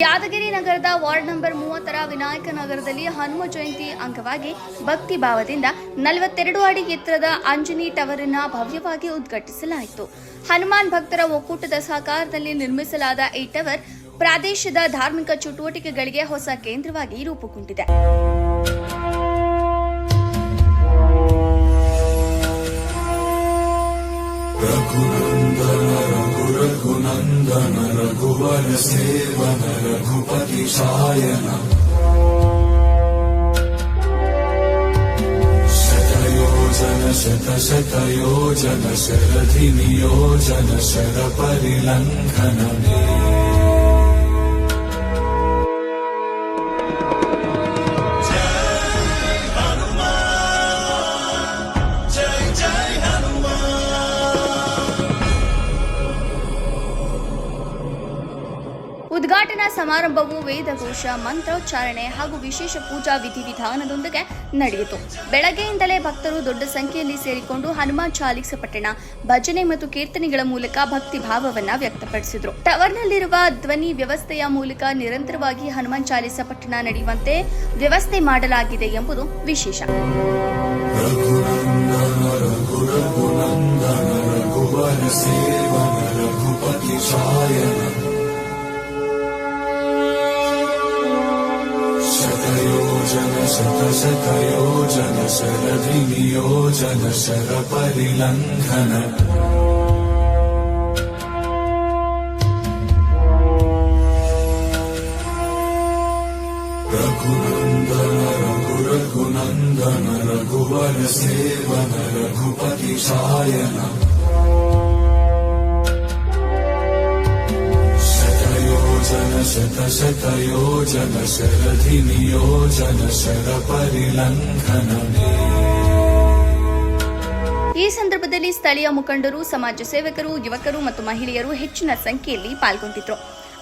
ಯಾದಗಿರಿ ನಗರದ ward number 30ರ Vinayaka ನಗರದಲ್ಲಿ ಹನುಮ ಜಯಂತಿ ಅಂಗವಾಗಿ ಭಕ್ತಿ ಭಾವದಿಂದ 42 ಅಡಿ ಎತ್ತರದ ಅಂಜನಿ ಟವರ್ ಅನ್ನು ಭವ್ಯವಾಗಿ ಉದ್ಘಾಟಿಸಲಾಯಿತು. ಹನುಮಾನ್ ಭಕ್ತರ ಒಕ್ಕೂಟದ ಸಹಕಾರದಲ್ಲಿ ನಿರ್ಮಿಸಲಾದ ಈ ಟವರ್ ಪ್ರಾದೇಶಿಕ ಧಾರ್ಮಿಕ ಚಟುವಟಿಕೆಗಳಿಗೆ ಹೊಸ ಕೇಂದ್ರವಾಗಿ ರೂಪುಗೊಂಡಿದೆ. रघुनंदन रघुवर सेवन रघुपति शायन शतयोजन शतशतयोजन शरधि नियोजन शर परिलंघन ಉದ್ಘಾಟನಾ ಸಮಾರಂಭವು ವೇದಘೋಷ, ಮಂತ್ರೋಚ್ಚಾರಣೆ ಹಾಗೂ ವಿಶೇಷ ಪೂಜಾ ವಿಧಿವಿಧಾನದೊಂದಿಗೆ ನಡೆಯಿತು. ಬೆಳಗ್ಗೆಯಿಂದಲೇ ಭಕ್ತರು ದೊಡ್ಡ ಸಂಖ್ಯೆಯಲ್ಲಿ ಸೇರಿಕೊಂಡು ಹನುಮಾನ್ ಚಾಲೀಸ ಪಠಣ, ಭಜನೆ ಮತ್ತು ಕೀರ್ತನೆಗಳ ಮೂಲಕ ಭಕ್ತಿ ಭಾವವನ್ನು ವ್ಯಕ್ತಪಡಿಸಿದರು. ಟವರ್ನಲ್ಲಿರುವ ಧ್ವನಿ ವ್ಯವಸ್ಥೆಯ ಮೂಲಕ ನಿರಂತರವಾಗಿ ಹನುಮಾನ್ ಚಾಲೀಸ ಪಠಣ ನಡೆಯುವಂತೆ ವ್ಯವಸ್ಥೆ ಮಾಡಲಾಗಿದೆ ಎಂಬುದು ವಿಶೇಷ. शतयोजन शतशतयोजन शरधि नियोजन शर परिलंघन रघुनंदन रघुवर सेवन रघुपति शायन शतशतयोजन शरधि नियोजन शर परिलंघन. ಈ ಸಂದರ್ಭದಲ್ಲಿ ಸ್ಥಳೀಯ ಮುಖಂಡರು, ಸಮಾಜ ಸೇವಕರು, ಯುವಕರು ಮತ್ತು ಮಹಿಳೆಯರು ಹೆಚ್ಚಿನ ಸಂಖ್ಯೆಯಲ್ಲಿ ಪಾಲ್ಗೊಂಡಿದ್ದರು.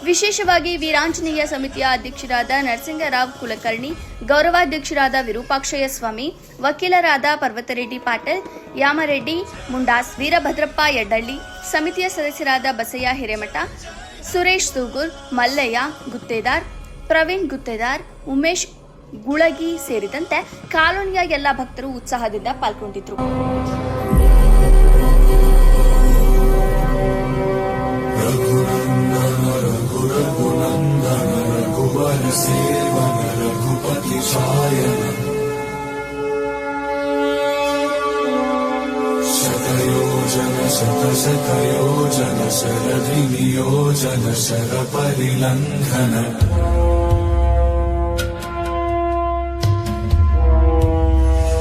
ವಿಶೇಷವಾಗಿ ವೀರಾಂಜನೇಯ ಸಮಿತಿಯ ಅಧ್ಯಕ್ಷರಾದ ನರಸಿಂಗರಾವ್ ಕುಲಕರ್ಣಿ, ಗೌರವಾಧ್ಯಕ್ಷರಾದ ವಿರೂಪಾಕ್ಷಯ್ಯ ಸ್ವಾಮಿ, ವಕೀಲರಾದ ಪರ್ವತರೆಡ್ಡಿ ಪಾಟೀಲ್, ಯಾಮರೆಡ್ಡಿ ಮುಂಡಾಸ್, ವೀರಭದ್ರಪ್ಪ ಯಡ್ಡಳ್ಳಿ, ಸಮಿತಿಯ ಸದಸ್ಯರಾದ ಬಸಯ್ಯ ಹಿರೇಮಠ, ಸುರೇಶ್ ತೂಗೂರ್, ಮಲ್ಲಯ್ಯ ಗುತ್ತೇದಾರ್, ಪ್ರವೀಣ್ ಗುತ್ತೇದಾರ್, ಉಮೇಶ್ ಗುಳಗಿ ಸೇರಿದಂತೆ ಕಾಲೋನಿಯ ಎಲ್ಲ ಭಕ್ತರು ಉತ್ಸಾಹದಿಂದ ಪಾಲ್ಗೊಂಡಿದ್ದರು. शतशतयोजन शरधि नियोजन शर परिलंघन